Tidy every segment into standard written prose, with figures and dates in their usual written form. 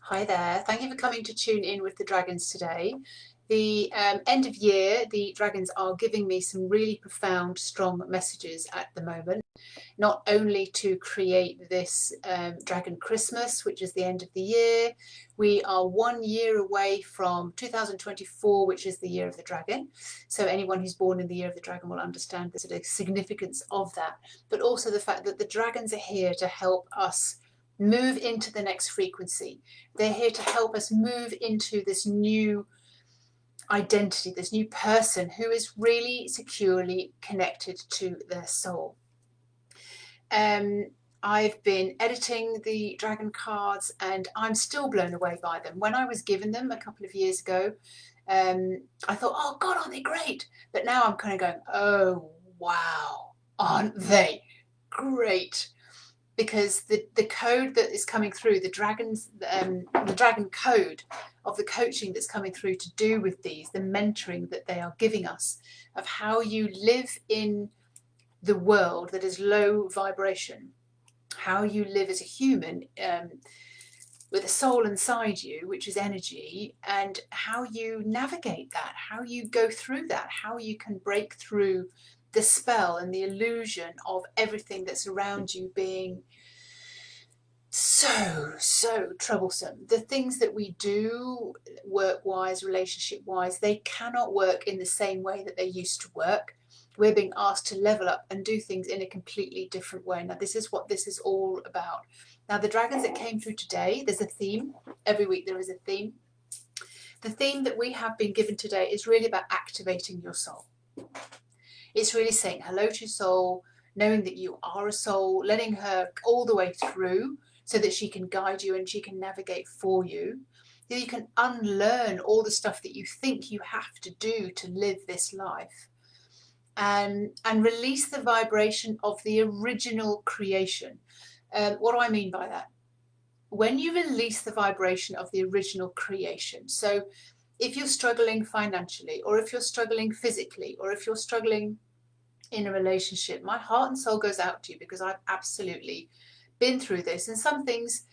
Hi there. Thank you for coming to tune in with the dragons today. The end of year, the dragons are giving me some really profound, strong messages at the moment. Not only to create this Dragon Christmas, which is the end of the year, we are 1 year away from 2024, which is the year of the dragon. So anyone who's born in the year of the dragon will understand the sort of significance of that, but also the fact that the dragons are here to help us move into the next frequency. They're here to help us move into this new identity, this new person who is really securely connected to their soul. I've been editing the dragon cards and I'm still blown away by them. When I was given them a couple of years ago, I thought, oh God, aren't they great? But now I'm kind of going, oh wow, aren't they great? Because the code that is coming through, the dragon code of the coaching that's coming through to do with these, the mentoring that they are giving us of how you live in the world that is low vibration, how you live as a human with a soul inside you, which is energy, and how you navigate that, how you go through that, how you can break through the spell and the illusion of everything that's around you being so troublesome. The things that we do work-wise, relationship-wise, they cannot work in the same way that they used to work. We're being asked to level up and do things in a completely different way. Now, this is what this is all about. Now, the dragons that came through today, there's a theme. Every week there is a theme. The theme that we have been given today is really about activating your soul. It's really saying hello to your soul, knowing that you are a soul, letting her all the way through so that she can guide you and she can navigate for you. So you can unlearn all the stuff that you think you have to do to live this life. And release the vibration of the original creation. What do I mean by that? When you release the vibration of the original creation, so if you're struggling financially, or if you're struggling physically, or if you're struggling in a relationship, my heart and soul goes out to you, because I've absolutely been through this. And some things,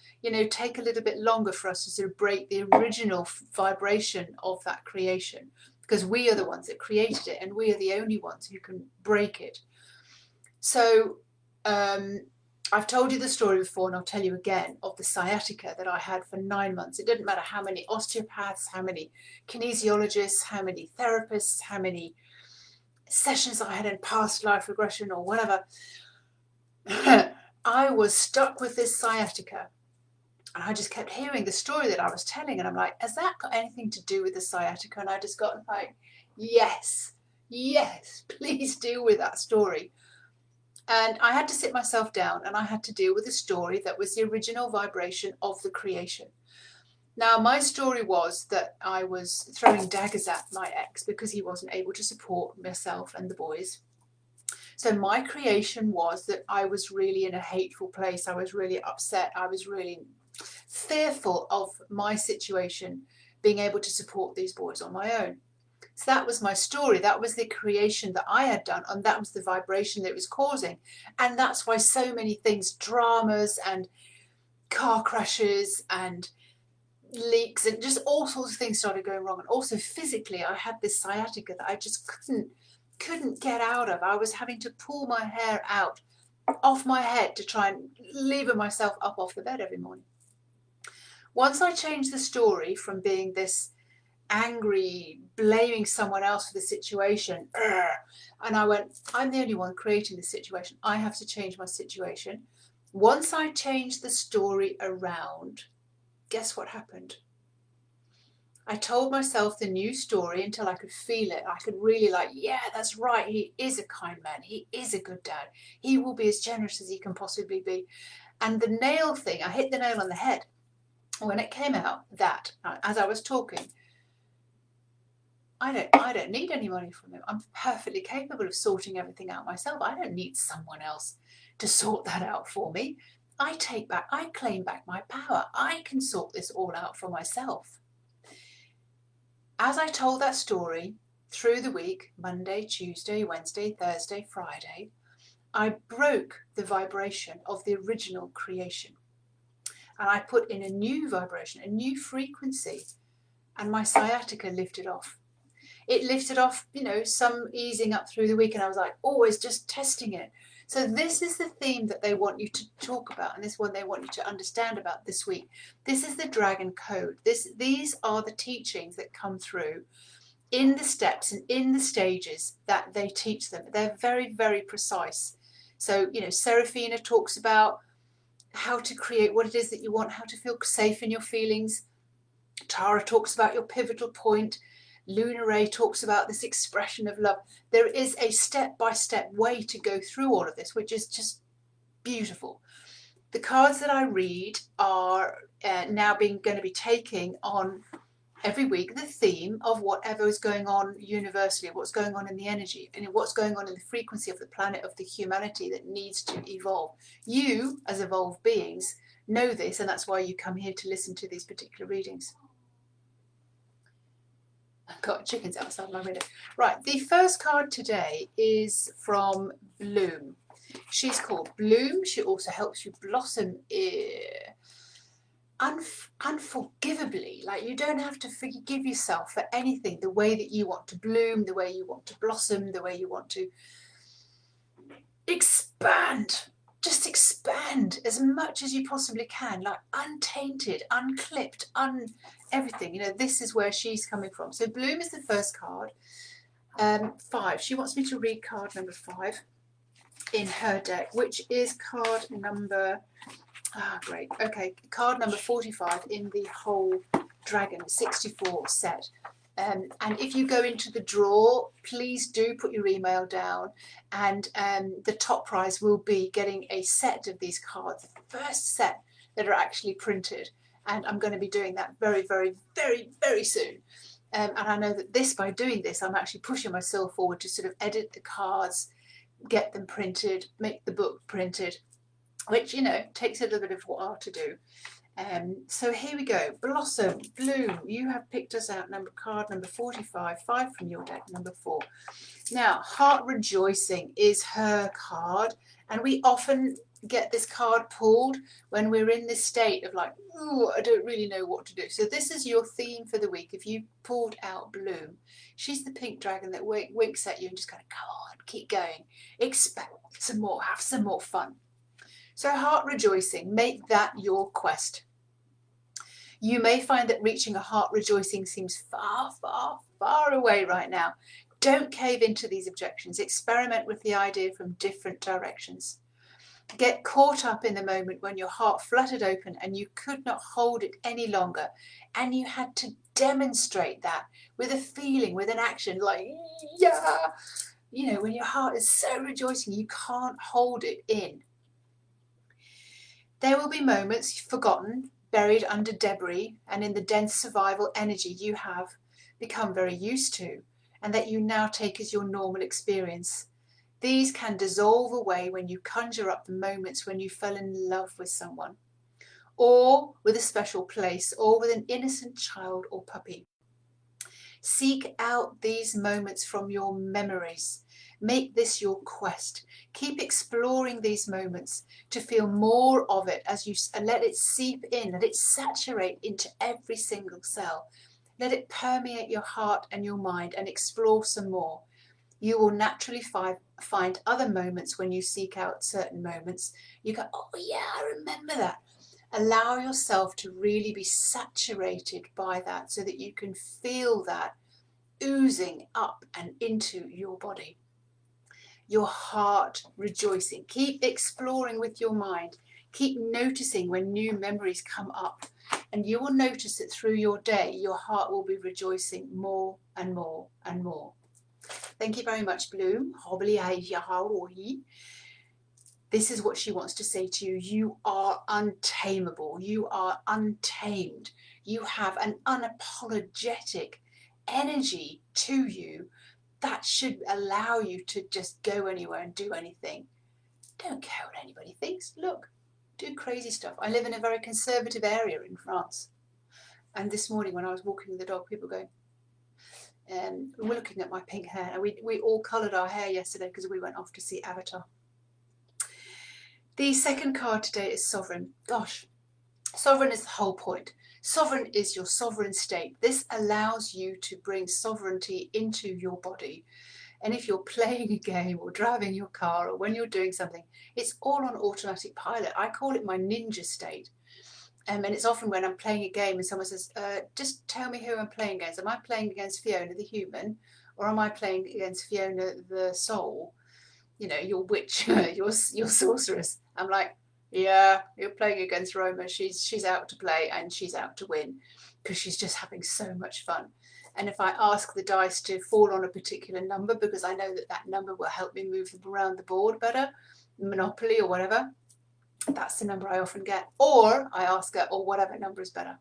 take a little bit longer for us to sort of break the original vibration of that creation, because we are the ones that created it and we are the only ones who can break it. So I've told you the story before, and I'll tell you again, of the sciatica that I had for 9 months. It didn't matter how many osteopaths, how many kinesiologists, how many therapists, how many sessions I had in past life regression or whatever. I was stuck with this sciatica. And I just kept hearing the story that I was telling, and I'm like, has that got anything to do with the sciatica? And I just got like, yes, please deal with that story. And I had to sit myself down and I had to deal with a story that was the original vibration of the creation. Now, my story was that I was throwing daggers at my ex because he wasn't able to support myself and the boys. So my creation was that I was really in a hateful place. I was really upset. I was really fearful of my situation, being able to support these boys on my own. So that was my story. That was the creation that I had done, and that was the vibration that it was causing. And that's why so many things, dramas and car crashes and leaks and just all sorts of things started going wrong. And also physically, I had this sciatica that I just couldn't get out of. I was having to pull my hair out off my head to try and lever myself up off the bed every morning. Once I changed the story from being this angry, blaming someone else for the situation, and I went, I'm the only one creating the situation. I have to change my situation. Once I changed the story around, guess what happened? I told myself the new story until I could feel it. I could really yeah, that's right. He is a kind man. He is a good dad. He will be as generous as he can possibly be. And the nail thing, I hit the nail on the head when it came out that, as I was talking, I don't need any money from him. I'm perfectly capable of sorting everything out myself. I don't need someone else to sort that out for me. I claim back my power. I can sort this all out for myself. As I told that story through the week, Monday, Tuesday, Wednesday, Thursday, Friday, I broke the vibration of the original creation. and I put in a new vibration, a new frequency, and my sciatica lifted off. It lifted off, you know, some easing up through the week, and I was like, always just testing it. So this is the theme that they want you to talk about, and this one they want you to understand about this week. This is the dragon code. These are the teachings that come through in the steps and in the stages that they teach them. They're very, very precise. So, you know, Serafina talks about how to create what it is that you want, how to feel safe in your feelings. Tara talks about your pivotal point. Luna Ray talks about this expression of love. There is a step-by-step way to go through all of this, which is just beautiful. The cards that I read are now going to be taking on every week the theme of whatever is going on universally, what's going on in the energy, and what's going on in the frequency of the planet, of the humanity that needs to evolve. You, as evolved beings, know this, and that's why you come here to listen to these particular readings. I've got chickens outside my window. Right, the first card today is from Bloom. She's called Bloom. She also helps you blossom unforgivably. Like, you don't have to forgive yourself for anything, the way that you want to bloom, the way you want to blossom, the way you want to expand. Just expand as much as you possibly can, like untainted, unclipped, everything. You know, this is where she's coming from. So Bloom is the first card. 5. She wants me to read card number 5 in her deck, which is card number, great. Okay, card number 45 in the whole Dragon 64 set. And if you go into the draw, please do put your email down, and the top prize will be getting a set of these cards, the first set that are actually printed. And I'm going to be doing that very, very, very, very soon. And I know that by doing this, I'm actually pushing myself forward to sort of edit the cards, get them printed, make the book printed, which, you know, takes a little bit of a while to do. So here we go. Blossom, Bloom, you have picked us out card number 45, 5 from your deck, number 4. Now, Heart Rejoicing is her card, and we often get this card pulled when we're in this state of like, ooh, I don't really know what to do. So this is your theme for the week. If you pulled out Bloom, she's the pink dragon that winks at you and just kind of, come on, keep going, expect some more, have some more fun. So Heart Rejoicing, make that your quest. You may find that reaching a heart rejoicing seems far, far, far away right now. Don't cave into these objections. Experiment with the idea from different directions. Get caught up in the moment when your heart fluttered open and you could not hold it any longer, and you had to demonstrate that with a feeling, with an action, like, yeah, you know, when your heart is so rejoicing you can't hold it in. There will be moments forgotten, buried under debris, and in the dense survival energy you have become very used to, and that you now take as your normal experience. These can dissolve away when you conjure up the moments when you fell in love with someone, or with a special place, or with an innocent child or puppy. Seek out these moments from your memories. Make this your quest. Keep exploring these moments to feel more of it as you let it seep in, let it saturate into every single cell. Let it permeate your heart and your mind, and explore some more. You will naturally find other moments when you seek out certain moments. You go, oh yeah, I remember that. Allow yourself to really be saturated by that so that you can feel that oozing up and into your body. Your heart rejoicing. Keep exploring with your mind. Keep noticing when new memories come up, and you will notice that through your day your heart will be rejoicing more and more and more. Thank you very much, Bloom. This is what she wants to say to you. You are untamable. You are untamed. You have an unapologetic energy to you that should allow you to just go anywhere and do anything. Don't care what anybody thinks. Look, do crazy stuff. I live in a very conservative area in France. And this morning when I was walking the dog, people going, we're looking at my pink hair. And we all coloured our hair yesterday because we went off to see Avatar. The second card today is Sovereign. Gosh, Sovereign is the whole point. Sovereign is your sovereign state. This allows you to bring sovereignty into your body. And if you're playing a game or driving your car or when you're doing something, it's all on automatic pilot. I call it my ninja state. And it's often when I'm playing a game and someone says, just tell me who I'm playing against. Am I playing against Fiona the human, or am I playing against Fiona the soul? You know, your witch, your sorceress. I'm like, yeah, you're playing against Roma. She's out to play and she's out to win because she's just having so much fun. And if I ask the dice to fall on a particular number because I know that that number will help me move them around the board better, Monopoly or whatever, that's the number I often get. Or I ask her, or whatever number is better.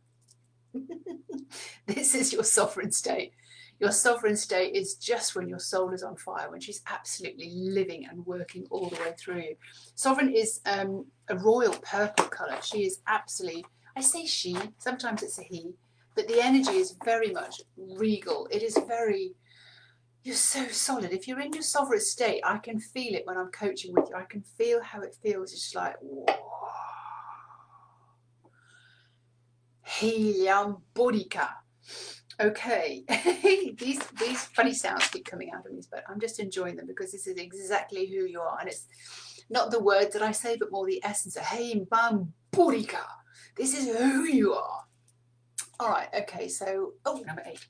This is your sovereign state. Your sovereign state is just when your soul is on fire, when she's absolutely living and working all the way through you. Sovereign is a royal purple colour. She is absolutely, I say she, sometimes it's a he, but the energy is very much regal. It is very, you're so solid. If you're in your sovereign state, I can feel it when I'm coaching with you. I can feel how it feels. It's just like, whoa. Helium Bodica. Okay, these funny sounds keep coming out of me, but I'm just enjoying them because this is exactly who you are, and it's not the words that I say, but more the essence of Hey Bam Bodica. This is who you are. All right, okay, so number 8.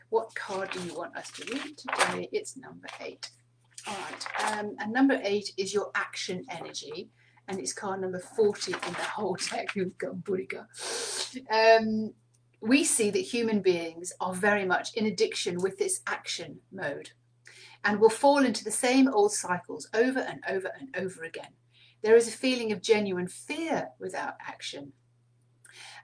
What card do you want us to read today? It's number 8. All right, and number 8 is your action energy, and it's card number 40 in the whole deck. We see that human beings are very much in addiction with this action mode and will fall into the same old cycles over and over and over again. There is a feeling of genuine fear without action,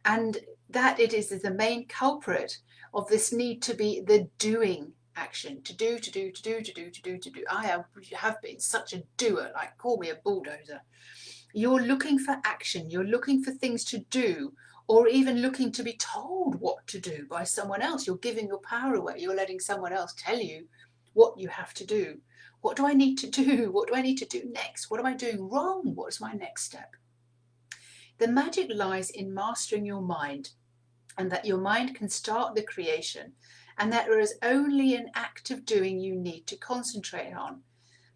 and that it is the main culprit of this need to be the doing action, to do. I have been such a doer, like call me a bulldozer. You're looking for action, you're looking for things to do, or even looking to be told what to do by someone else. You're giving your power away. You're letting someone else tell you what you have to do. What do I need to do? What do I need to do next? What am I doing wrong? What's my next step? The magic lies in mastering your mind, and that your mind can start the creation, and that there is only an act of doing you need to concentrate on.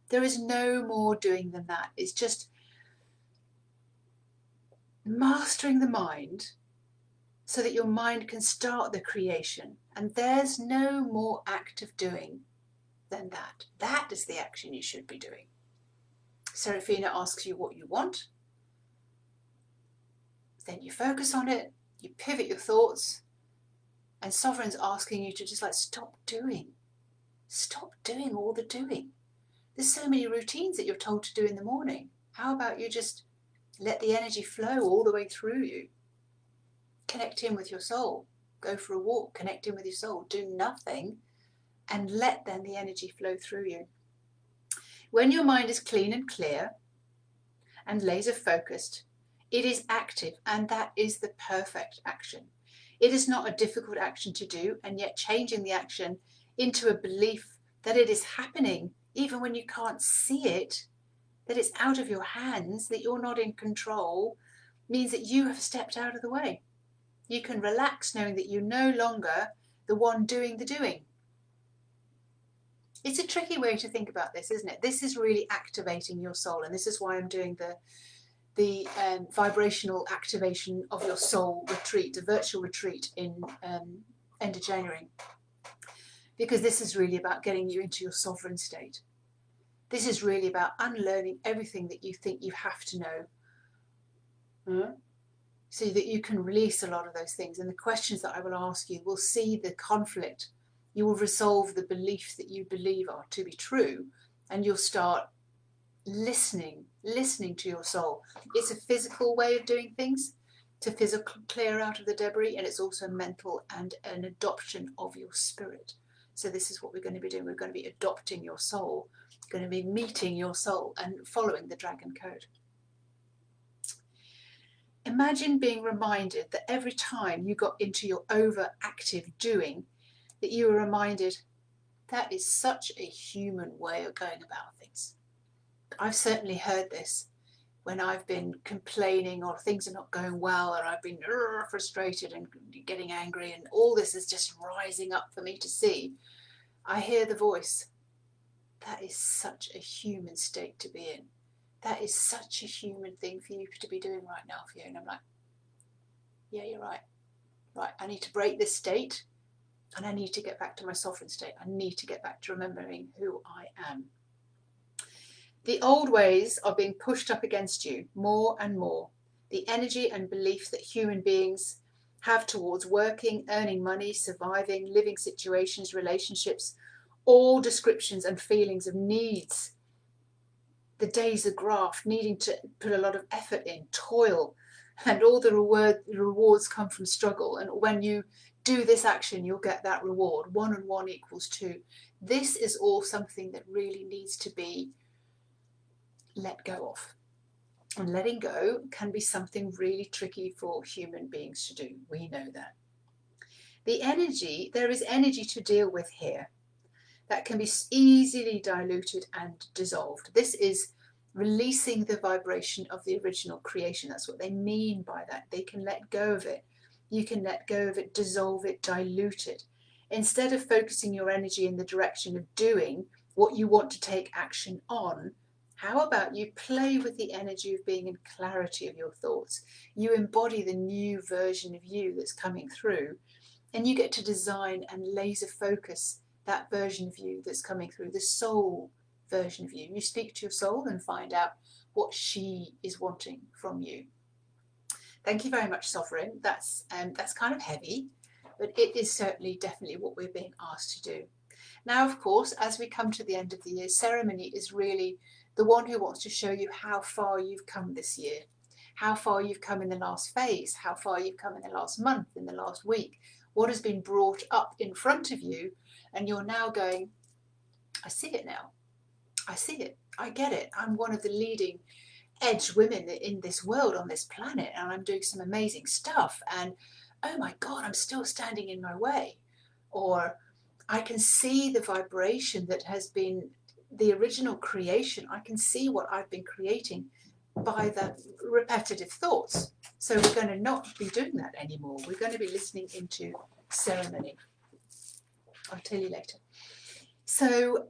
There is no more doing than that. It's just mastering the mind so that your mind can start the creation. And there's no more act of doing than that. That is the action you should be doing. Serafina asks you what you want. Then you focus on it, you pivot your thoughts, and Sovereign's asking you to just like stop doing. Stop doing all the doing. There's so many routines that you're told to do in the morning. How about you just let the energy flow all the way through you? Connect in with your soul. Go for a walk, connect in with your soul. Do nothing and let then the energy flow through you. When your mind is clean and clear and laser focused, it is active, and that is the perfect action. It is not a difficult action to do, and yet changing the action into a belief that it is happening, even when you can't see it, that it's out of your hands, that you're not in control, means that you have stepped out of the way. You can relax knowing that you're no longer the one doing the doing. It's a tricky way to think about this, isn't it? This is really activating your soul, and this is why I'm doing the vibrational activation of your soul retreat, a virtual retreat in end of January, because this is really about getting you into your sovereign state. This is really about unlearning everything that you think you have to know, so that you can release a lot of those things. And the questions that I will ask you will see the conflict. You will resolve the beliefs that you believe are to be true, and you'll start listening to your soul. It's a physical way of doing things, to physically clear out of the debris, and it's also mental and an adoption of your spirit. So this is what we're going to be doing. We're going to be adopting your soul, going to be meeting your soul and following the dragon code. Imagine being reminded that every time you got into your overactive doing, that you were reminded that is such a human way of going about things. I've certainly heard this. when I've been complaining or things are not going well, or I've been frustrated and getting angry, and all this is just rising up for me to see, I hear the voice. That is such a human state to be in. That is such a human thing for you to be doing right now, Fiona. And I'm like, yeah, you're right. Right, I need to break this state, and I need to get back to my sovereign state. I need to get back to remembering who I am. The old ways are being pushed up against you more and more. The energy and belief that human beings have towards working, earning money, surviving, living situations, relationships, all descriptions and feelings of needs. The days of graft, needing to put a lot of effort in, toil, and all the rewards come from struggle. And when you do this action, you'll get that reward. 1 and 1 equals 2. This is all something that really needs to be let go of. And letting go can be something really tricky for human beings to do. We know that. There is energy to deal with here that can be easily diluted and dissolved. This is releasing the vibration of the original creation. That's what they mean by that. They can let go of it. You can let go of it, dissolve it, dilute it. Instead of focusing your energy in the direction of doing what you want to take action on, how about you play with the energy of being in clarity of your thoughts? You embody the new version of you that's coming through, and you get to design and laser focus that version of you that's coming through, the soul version of you. You speak to your soul and find out what she is wanting from you. Thank you very much, Sovereign. That's kind of heavy, but it is certainly definitely what we're being asked to do. Now, of course, as we come to the end of the year, ceremony is really the one who wants to show you how far you've come this year, how far you've come in the last phase, how far you've come in the last month, in the last week, what has been brought up in front of you, and you're now going, I see it now. I see it. I get it. I'm one of the leading edge women in this world, on this planet, and I'm doing some amazing stuff, and oh my God, I'm still standing in my way. Or I can see the vibration that has been the original creation. I can see what I've been creating by the repetitive thoughts. So we're going to not be doing that anymore. We're going to be listening into ceremony. I'll tell you later. So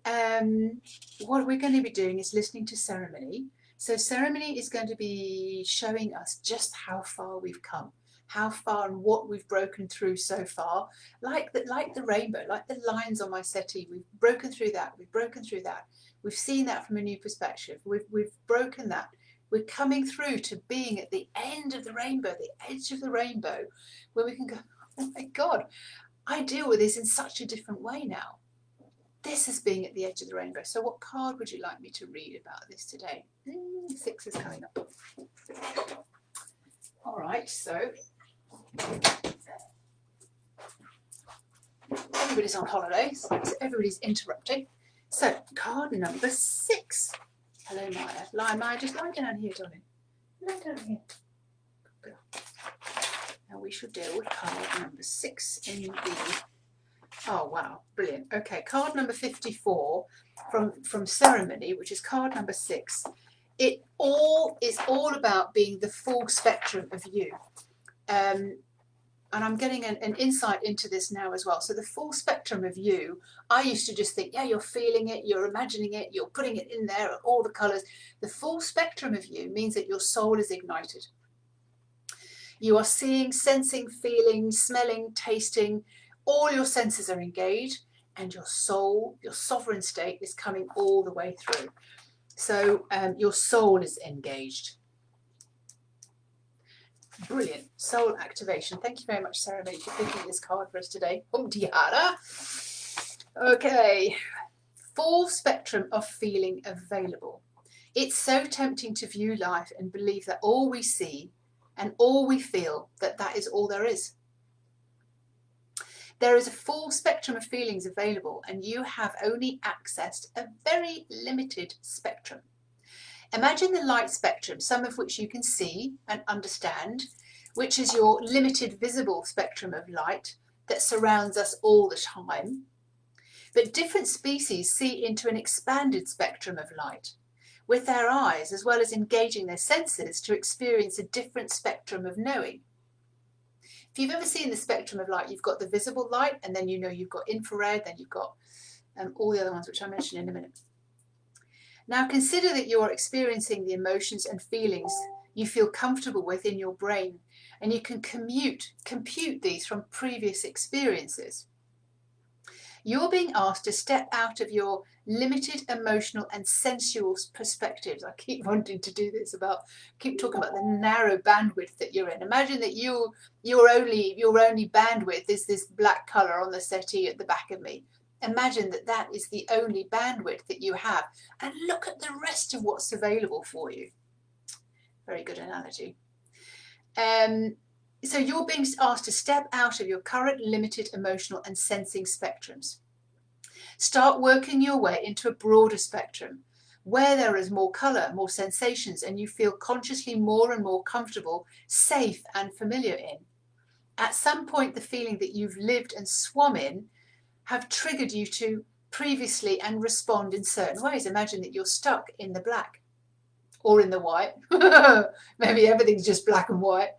what we're going to be doing is listening to ceremony. So ceremony is going to be showing us just how far we've come, how far and what we've broken through so far. Like the rainbow, like the lines on my settee, we've broken through that, we've broken through that. We've seen that from a new perspective. We've broken that. We're coming through to being at the end of the rainbow, the edge of the rainbow, where we can go, oh my God, I deal with this in such a different way now. This is being at the edge of the rainbow. So what card would you like me to read about this today? 6 is coming up. All right, so everybody's on holiday, so everybody's interrupting. So card number 6. Hello, Maya. Maya, just lie down here, darling. Lie down here. Good girl. Now we shall deal with card number 6 in the... Oh, wow. Brilliant. Okay, card number 54 from Ceremony, which is card number 6. It is all about being the full spectrum of you. And I'm getting an insight into this now as well. So the full spectrum of you, I used to just think, yeah, you're feeling it, you're imagining it, you're putting it in there, all the colours. The full spectrum of you means that your soul is ignited. You are seeing, sensing, feeling, smelling, tasting. All your senses are engaged, and your soul, your sovereign state, is coming all the way through. So your soul is engaged. Brilliant. Soul activation. Thank you very much, Sarah, for picking this card for us today. Okay. Full spectrum of feeling available. It's so tempting to view life and believe that all we see and all we feel, that is all there is. There is a full spectrum of feelings available, and you have only accessed a very limited spectrum. Imagine the light spectrum, some of which you can see and understand, which is your limited visible spectrum of light that surrounds us all the time. But different species see into an expanded spectrum of light, with their eyes, as well as engaging their senses to experience a different spectrum of knowing. If you've ever seen the spectrum of light, you've got the visible light, and then you know you've got infrared, then you've got all the other ones, which I'll mention in a minute. Now consider that you're experiencing the emotions and feelings you feel comfortable with in your brain, and you can compute these from previous experiences. You're being asked to step out of your limited emotional and sensual perspectives. I keep wanting to do this keep talking about the narrow bandwidth that you're in. Imagine that your only bandwidth is this black colour on the settee at the back of me. Imagine that that is the only bandwidth that you have, and look at the rest of what's available for you. Very good analogy. So you're being asked to step out of your current limited emotional and sensing spectrums. Start working your way into a broader spectrum where there is more colour, more sensations, and you feel consciously more and more comfortable, safe and familiar in. At some point, the feeling that you've lived and swum in have triggered you to previously and respond in certain ways. Imagine that you're stuck in the black or in the white. Maybe everything's just black and white.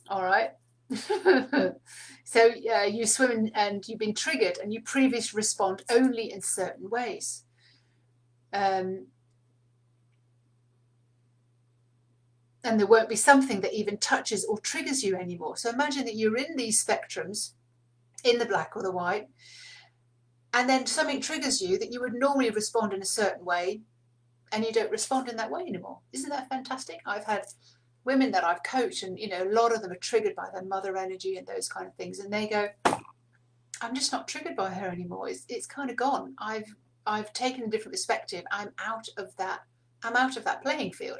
All right. So you swim and you've been triggered, and you previously respond only in certain ways. And there won't be something that even touches or triggers you anymore. So imagine that you're in these spectrums, in the black or the white, and then something triggers you that you would normally respond in a certain way, and you don't respond in that way anymore. Isn't that fantastic? I've had women that I've coached, and a lot of them are triggered by their mother energy and those kind of things, and they go, I'm just not triggered by her anymore. It's kind of gone. I've taken a different perspective. I'm out of that playing field.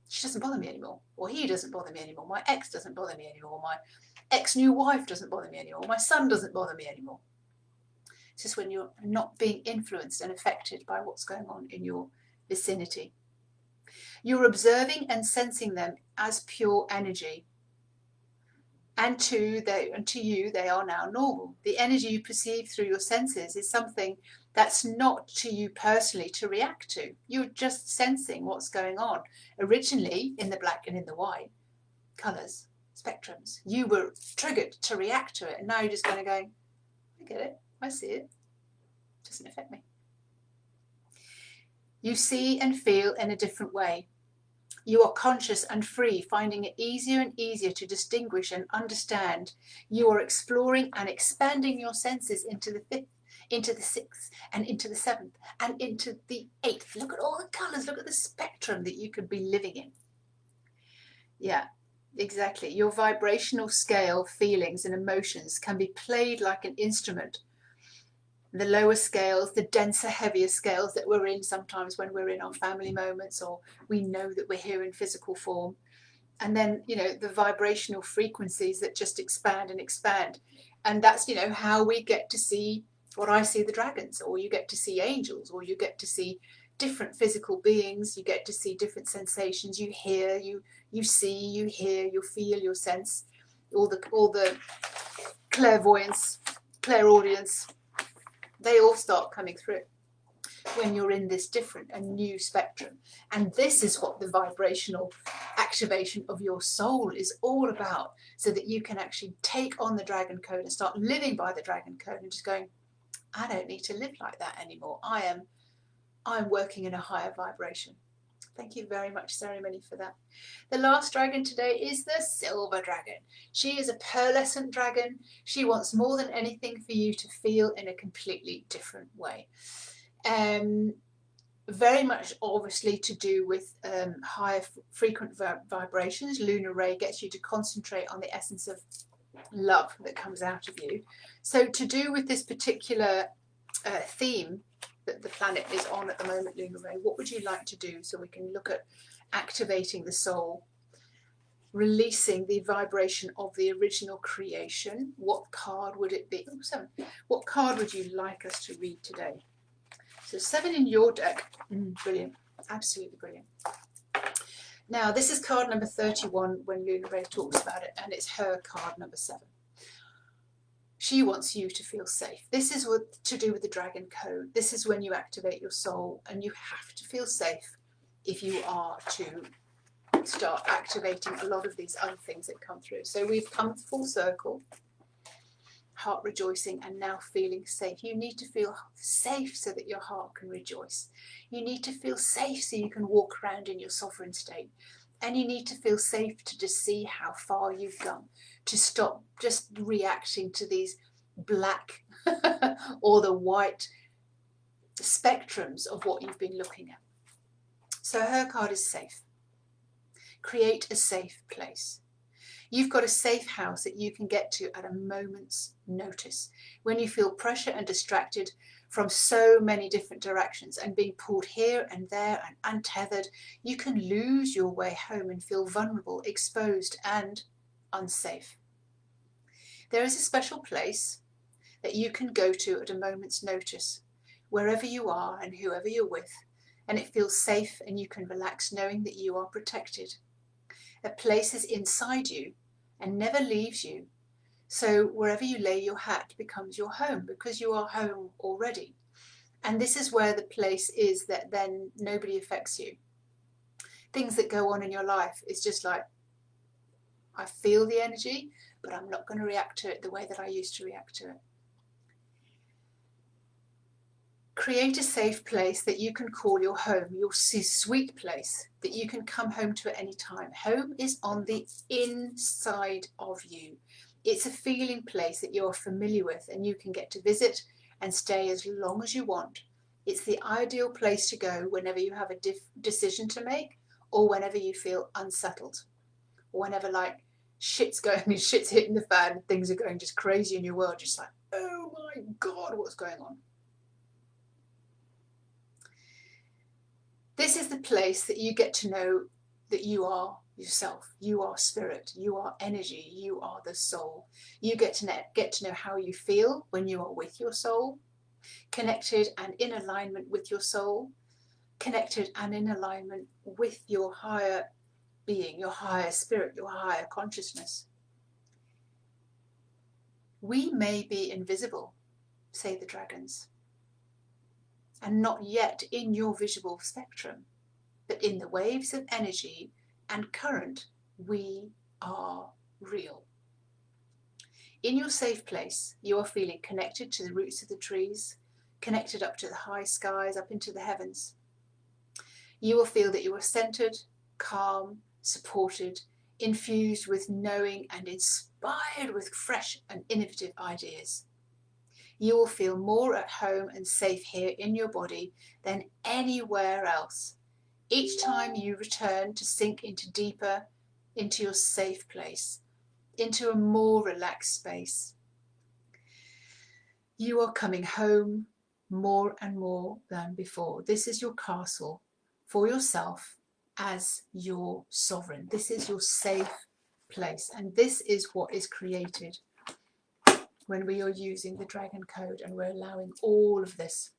She doesn't bother me anymore, or he doesn't bother me anymore. My ex doesn't bother me anymore. My ex-new wife doesn't bother me anymore. My son doesn't bother me anymore. It's just when you're not being influenced and affected by what's going on in your vicinity. You're observing and sensing them as pure energy. And to you, they are now normal. The energy you perceive through your senses is something that's not to you personally to react to. You're just sensing what's going on. Originally, in the black and in the white colours, spectrums, you were triggered to react to it. And now you're just kind of going, I get it. I see it. It doesn't affect me. You see and feel in a different way. You are conscious and free, finding it easier and easier to distinguish and understand. You are exploring and expanding your senses into the fifth, into the sixth, and into the seventh, and into the eighth. Look at all the colours. Look at the spectrum that you could be living in. Yeah. Exactly. Your vibrational scale, feelings and emotions can be played like an instrument. The lower scales, the denser, heavier scales that we're in sometimes when we're in our family moments, or we know that we're here in physical form. And then, the vibrational frequencies that just expand and expand. And that's, how we get to see what I see the dragons, or you get to see angels, or you get to see different physical beings. You get to see different sensations. You hear, you see, you hear, you feel, you sense, all the clairvoyance, clairaudience, they all start coming through when you're in this different and new spectrum. And this is what the vibrational activation of your soul is all about, so that you can actually take on the dragon code and start living by the dragon code and just going, I don't need to live like that anymore. I'm working in a higher vibration. Thank you very much, Ceremony, for that. The last dragon today is the silver dragon. She is a pearlescent dragon. She wants more than anything for you to feel in a completely different way. Very much obviously to do with higher frequent vibrations. Lunar Ray gets you to concentrate on the essence of love that comes out of you. So to do with this particular theme that the planet is on at the moment, Lunar Ray, what would you like to do so we can look at activating the soul, releasing the vibration of the original creation? What card would it be? Oh, 7. What card would you like us to read today? So 7 in your deck. Brilliant. Absolutely brilliant. Now, this is card number 31 when Lunar Ray talks about it, and it's her card number 7. She wants you to feel safe. This is what to do with the dragon code. This is when you activate your soul, and you have to feel safe. if you are to start activating a lot of these other things that come through. So we've come full circle, heart rejoicing, and now feeling safe. You need to feel safe so that your heart can rejoice. You need to feel safe so you can walk around in your sovereign state. And you need to feel safe to just see how far you've gone, to stop just reacting to these black or the white spectrums of what you've been looking at. So her card is safe. Create a safe place. You've got a safe house that you can get to at a moment's notice. When you feel pressure and distracted from so many different directions and being pulled here and there and untethered, you can lose your way home and feel vulnerable, exposed and unsafe. There is a special place that you can go to at a moment's notice, wherever you are and whoever you're with, and it feels safe and you can relax knowing that you are protected. A place is inside you and never leaves you. So wherever you lay your hat becomes your home, because you are home already. And this is where the place is that then nobody affects you. Things that go on in your life, it's just like, I feel the energy, but I'm not going to react to it the way that I used to react to it. Create a safe place that you can call your home, your sweet place that you can come home to at any time. Home is on the inside of you. It's a feeling place that you're familiar with and you can get to visit and stay as long as you want. It's the ideal place to go whenever you have a decision to make, or whenever you feel unsettled, or whenever like shit's hitting the fan and things are going just crazy in your world. Just like, oh my God, what's going on? This is the place that you get to know that you are yourself, you are spirit, you are energy, you are the soul. You get to know how you feel when you are with your soul, connected and in alignment with your soul, connected and in alignment with your higher being, your higher spirit, your higher consciousness. We may be invisible, say the dragons, and not yet in your visible spectrum, but in the waves of energy and current, we are real. In your safe place, you are feeling connected to the roots of the trees, connected up to the high skies, up into the heavens. You will feel that you are centered, calm, supported, infused with knowing and inspired with fresh and innovative ideas. You will feel more at home and safe here in your body than anywhere else. Each time you return to sink into deeper, into your safe place, into a more relaxed space. You are coming home more and more than before. This is your castle for yourself as your sovereign. This is your safe place. And this is what is created when we are using the dragon code and we're allowing all of this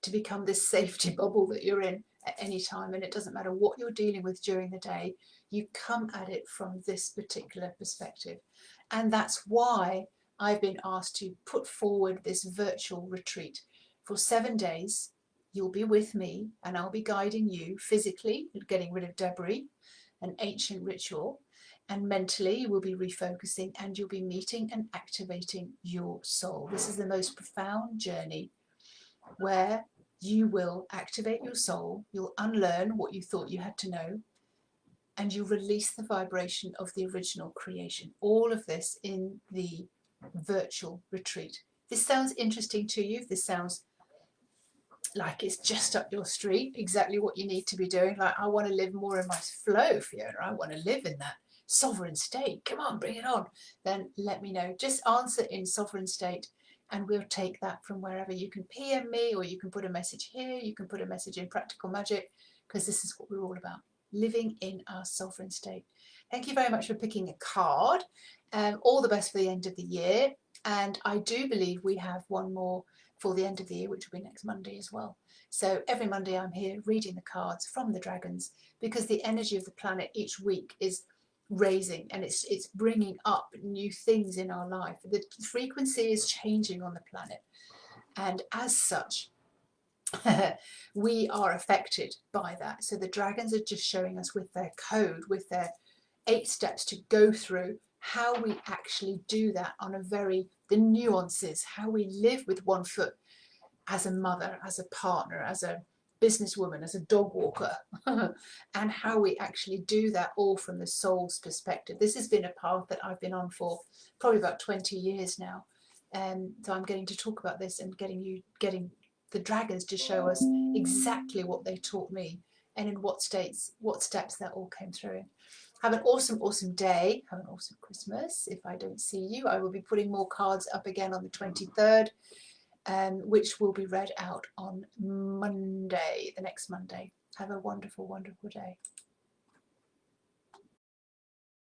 to become this safety bubble that you're in at any time. And it doesn't matter what you're dealing with during the day, you come at it from this particular perspective. And that's why I've been asked to put forward this virtual retreat for 7 days. You'll be with me and I'll be guiding you physically, getting rid of debris, an ancient ritual, and mentally you will be refocusing and you'll be meeting and activating your soul. This is the most profound journey where you will activate your soul, you'll unlearn what you thought you had to know, and you release the vibration of the original creation. All of this in the virtual retreat. If this sounds interesting to you, if this sounds like it's just up your street, exactly what you need to be doing, like I want to live more in my flow, Fiona, I want to live in that sovereign state, come on, bring it on, then let me know. Just answer in sovereign state and we'll take that from wherever. You can PM me, or you can put a message here, you can put a message in Practical Magic, because this is what we're all about, living in our sovereign state. Thank you very much for picking a card. All the best for the end of the year. And I do believe we have one more for the end of the year, which will be next Monday as well. So every Monday I'm here reading the cards from the dragons, because the energy of the planet each week is raising and it's bringing up new things in our life. The frequency is changing on the planet, and as such we are affected by that. So the dragons are just showing us with their code, with their 8 steps to go through, how we actually do that on a the nuances, how we live with one foot as a mother, as a partner, as a businesswoman, as a dog walker, and how we actually do that all from the soul's perspective. This has been a path that I've been on for probably about 20 years now. And so I'm getting to talk about this and getting the dragons to show us exactly what they taught me and in what steps that all came through. Have an awesome, awesome day. Have an awesome Christmas. If I don't see you, I will be putting more cards up again on the 23rd, which will be read out on Monday, the next Monday. Have a wonderful, wonderful day.